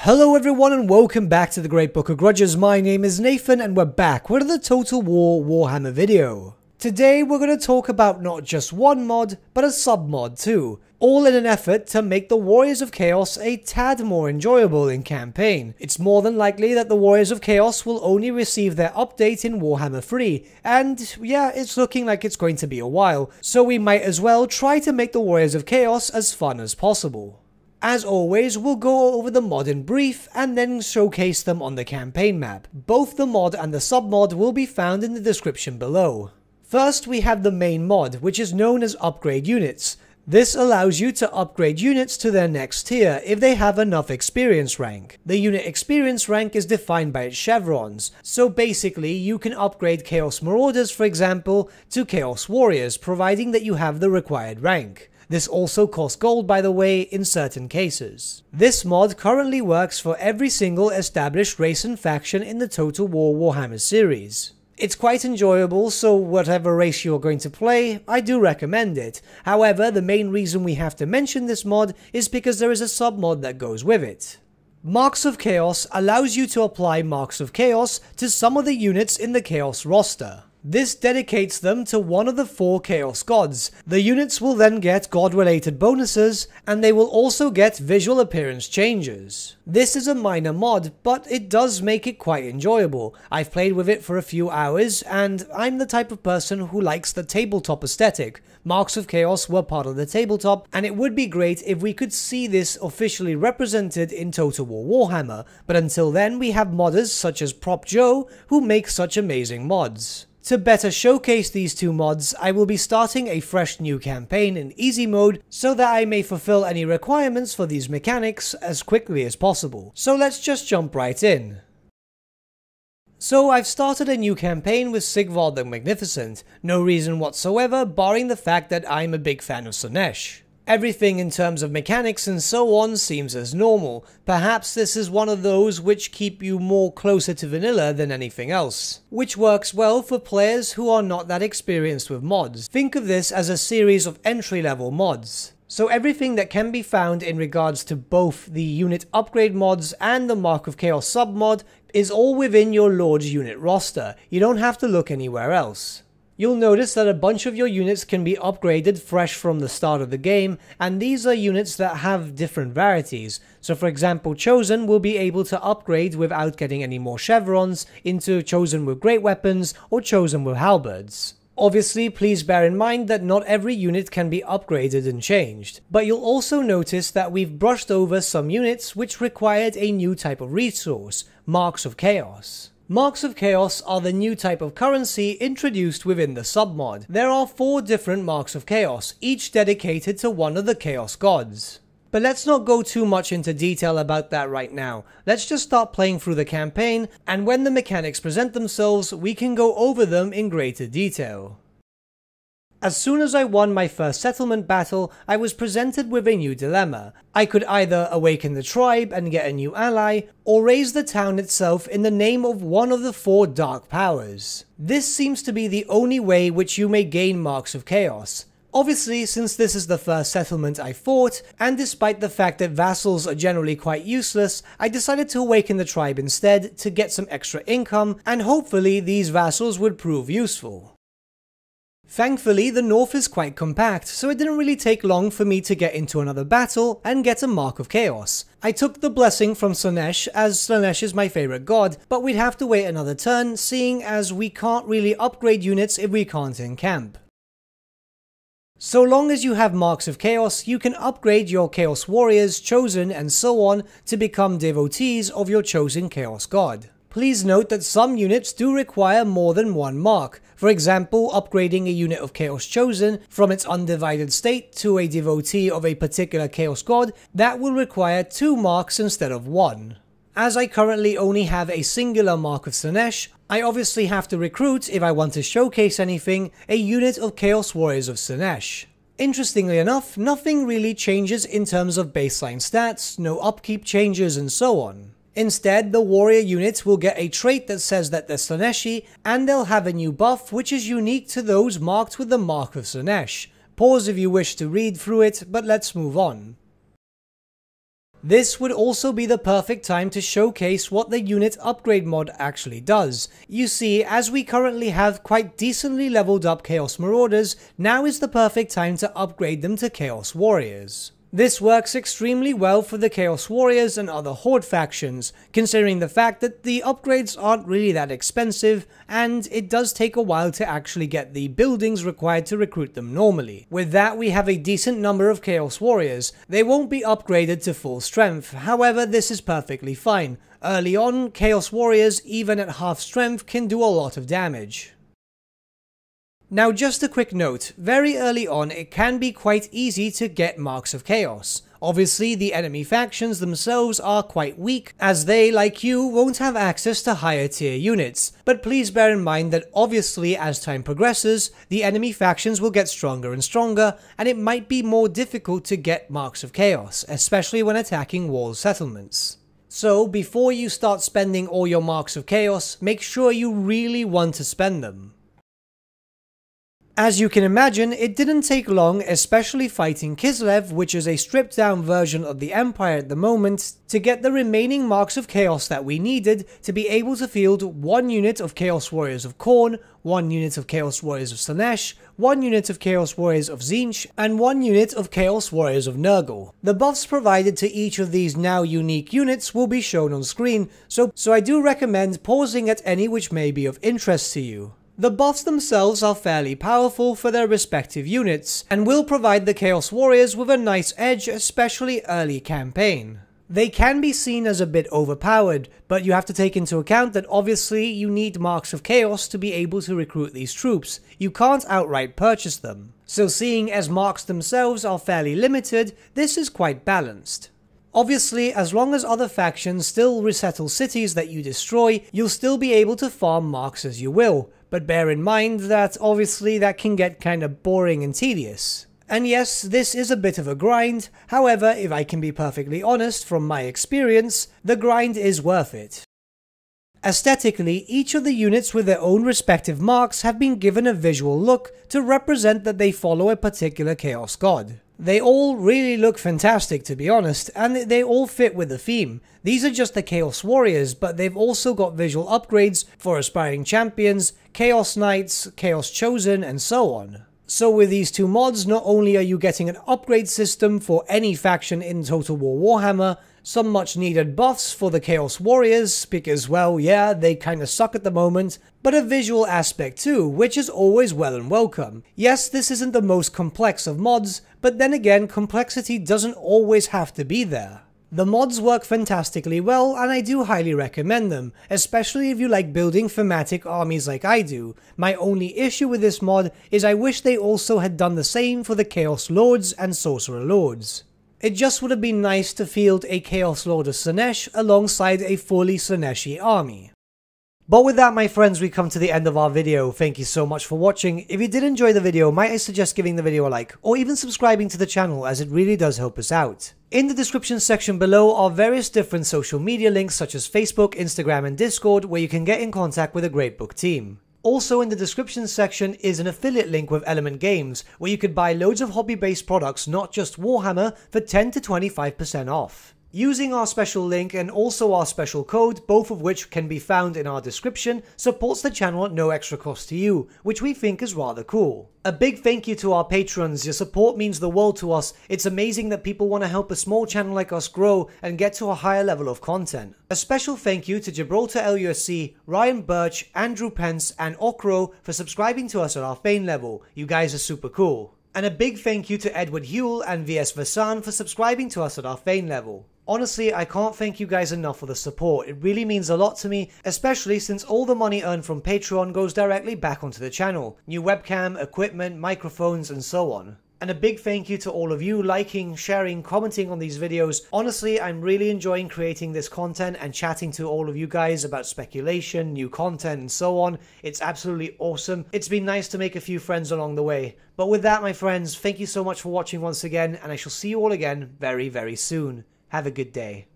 Hello everyone and welcome back to the Great Book of Grudges. My name is Nathan and we're back with the Total War Warhammer video. Today we're going to talk about not just one mod, but a sub-mod too, all in an effort to make the Warriors of Chaos a tad more enjoyable in campaign. It's more than likely that the Warriors of Chaos will only receive their update in Warhammer 3, and yeah, it's looking like it's going to be a while, so we might as well try to make the Warriors of Chaos as fun as possible. As always, we'll go over the mod in brief and then showcase them on the campaign map. Both the mod and the sub-mod will be found in the description below. First, we have the main mod, which is known as Upgrade Units. This allows you to upgrade units to their next tier if they have enough experience rank. The unit experience rank is defined by its chevrons, so basically you can upgrade Chaos Marauders, for example, to Chaos Warriors, providing that you have the required rank. This also costs gold, by the way, in certain cases. This mod currently works for every single established race and faction in the Total War Warhammer series. It's quite enjoyable, so whatever race you're going to play, I do recommend it. However, the main reason we have to mention this mod is because there is a sub-mod that goes with it. Marks of Chaos allows you to apply Marks of Chaos to some of the units in the Chaos roster. This dedicates them to one of the 4 Chaos Gods. The units will then get God-related bonuses, and they will also get visual appearance changes. This is a minor mod, but it does make it quite enjoyable. I've played with it for a few hours, and I'm the type of person who likes the tabletop aesthetic. Marks of Chaos were part of the tabletop, and it would be great if we could see this officially represented in Total War Warhammer, but until then we have modders such as Prop Joe who make such amazing mods. To better showcase these two mods, I will be starting a fresh new campaign in easy mode so that I may fulfill any requirements for these mechanics as quickly as possible. So let's just jump right in. So I've started a new campaign with Sigvald the Magnificent, no reason whatsoever barring the fact that I'm a big fan of Slaanesh. Everything in terms of mechanics and so on seems as normal. Perhaps this is one of those which keep you more closer to vanilla than anything else, which works well for players who are not that experienced with mods. Think of this as a series of entry-level mods. So everything that can be found in regards to both the unit upgrade mods and the Mark of Chaos sub-mod is all within your Lord's unit roster. You don't have to look anywhere else. You'll notice that a bunch of your units can be upgraded fresh from the start of the game, and these are units that have different rarities. So for example, Chosen will be able to upgrade without getting any more chevrons into Chosen with great weapons or Chosen with halberds. Obviously, please bear in mind that not every unit can be upgraded and changed, but you'll also notice that we've brushed over some units which required a new type of resource, Marks of Chaos. Marks of Chaos are the new type of currency introduced within the sub-mod. There are 4 different Marks of Chaos, each dedicated to one of the Chaos Gods. But let's not go too much into detail about that right now. Let's just start playing through the campaign, and when the mechanics present themselves, we can go over them in greater detail. As soon as I won my first settlement battle, I was presented with a new dilemma. I could either awaken the tribe and get a new ally, or raise the town itself in the name of one of the 4 dark powers. This seems to be the only way which you may gain Marks of Chaos. Obviously, since this is the first settlement I fought, and despite the fact that vassals are generally quite useless, I decided to awaken the tribe instead to get some extra income, and hopefully these vassals would prove useful. Thankfully, the north is quite compact, so it didn't really take long for me to get into another battle and get a Mark of Chaos. I took the blessing from Slaanesh, as Slaanesh is my favourite god, but we'd have to wait another turn, seeing as we can't really upgrade units if we can't encamp. So long as you have Marks of Chaos, you can upgrade your Chaos Warriors, Chosen, and so on to become devotees of your chosen Chaos God. Please note that some units do require more than one mark. For example, upgrading a unit of Chaos Chosen from its undivided state to a devotee of a particular Chaos God, that will require 2 marks instead of 1. As I currently only have a singular Mark of Slaanesh, I obviously have to recruit, if I want to showcase anything, a unit of Chaos Warriors of Slaanesh. Interestingly enough, nothing really changes in terms of baseline stats, no upkeep changes and so on. Instead, the warrior unit will get a trait that says that they're Slaaneshi, and they'll have a new buff which is unique to those marked with the Mark of Slaanesh. Pause if you wish to read through it, but let's move on. This would also be the perfect time to showcase what the unit upgrade mod actually does. You see, as we currently have quite decently leveled up Chaos Marauders, now is the perfect time to upgrade them to Chaos Warriors. This works extremely well for the Chaos Warriors and other Horde factions, considering the fact that the upgrades aren't really that expensive, and it does take a while to actually get the buildings required to recruit them normally. With that, we have a decent number of Chaos Warriors. They won't be upgraded to full strength, however this is perfectly fine. Early on, Chaos Warriors, even at half strength, can do a lot of damage. Now just a quick note, very early on it can be quite easy to get Marks of Chaos. Obviously the enemy factions themselves are quite weak, as they, like you, won't have access to higher tier units, but please bear in mind that obviously as time progresses, the enemy factions will get stronger and stronger, and it might be more difficult to get Marks of Chaos, especially when attacking walled settlements. So before you start spending all your Marks of Chaos, make sure you really want to spend them. As you can imagine, it didn't take long, especially fighting Kislev, which is a stripped down version of the Empire at the moment, to get the remaining Marks of Chaos that we needed to be able to field 1 unit of Chaos Warriors of Khorne, 1 unit of Chaos Warriors of Slaanesh, 1 unit of Chaos Warriors of Tzeentch, and 1 unit of Chaos Warriors of Nurgle. The buffs provided to each of these now unique units will be shown on screen, so I do recommend pausing at any which may be of interest to you. The buffs themselves are fairly powerful for their respective units, and will provide the Chaos Warriors with a nice edge, especially early campaign. They can be seen as a bit overpowered, but you have to take into account that obviously you need Marks of Chaos to be able to recruit these troops. You can't outright purchase them. So seeing as Marks themselves are fairly limited, this is quite balanced. Obviously, as long as other factions still resettle cities that you destroy, you'll still be able to farm Marks as you will. But bear in mind that obviously that can get kinda boring and tedious. And yes, this is a bit of a grind, however, if I can be perfectly honest from my experience, the grind is worth it. Aesthetically, each of the units with their own respective marks have been given a visual look to represent that they follow a particular Chaos God. They all really look fantastic, to be honest, and they all fit with the theme. These are just the Chaos Warriors, but they've also got visual upgrades for Aspiring Champions, Chaos Knights, Chaos Chosen, and so on. So with these 2 mods, not only are you getting an upgrade system for any faction in Total War Warhammer, some much needed buffs for the Chaos Warriors, because well yeah, they kinda suck at the moment, but a visual aspect too, which is always well and welcome. Yes, this isn't the most complex of mods, but then again, complexity doesn't always have to be there. The mods work fantastically well, and I do highly recommend them, especially if you like building thematic armies like I do. My only issue with this mod is I wish they also had done the same for the Chaos Lords and Sorcerer Lords. It just would have been nice to field a Chaos Lord of Slaanesh alongside a fully Slaaneshi army. But with that, my friends, we come to the end of our video. Thank you so much for watching. If you did enjoy the video, might I suggest giving the video a like, or even subscribing to the channel, as it really does help us out. In the description section below are various different social media links such as Facebook, Instagram and Discord, where you can get in contact with the Great Book team. Also in the description section is an affiliate link with Element Games, where you could buy loads of hobby-based products, not just Warhammer, for 10 to 25% off. Using our special link and also our special code, both of which can be found in our description, supports the channel at no extra cost to you, which we think is rather cool. A big thank you to our patrons. Your support means the world to us. It's amazing that people want to help a small channel like us grow and get to a higher level of content. A special thank you to Gibraltar LUSC, Ryan Bertsche, Andrew Pence and Okro for subscribing to us at our Fane level. You guys are super cool. And a big thank you to Edward Huell and VSVasan for subscribing to us at our Fane level. Honestly, I can't thank you guys enough for the support. It really means a lot to me, especially since all the money earned from Patreon goes directly back onto the channel. New webcam, equipment, microphones, and so on. And a big thank you to all of you liking, sharing, commenting on these videos. Honestly, I'm really enjoying creating this content and chatting to all of you guys about speculation, new content, and so on. It's absolutely awesome. It's been nice to make a few friends along the way. But with that, my friends, thank you so much for watching once again, and I shall see you all again very, very soon. Have a good day.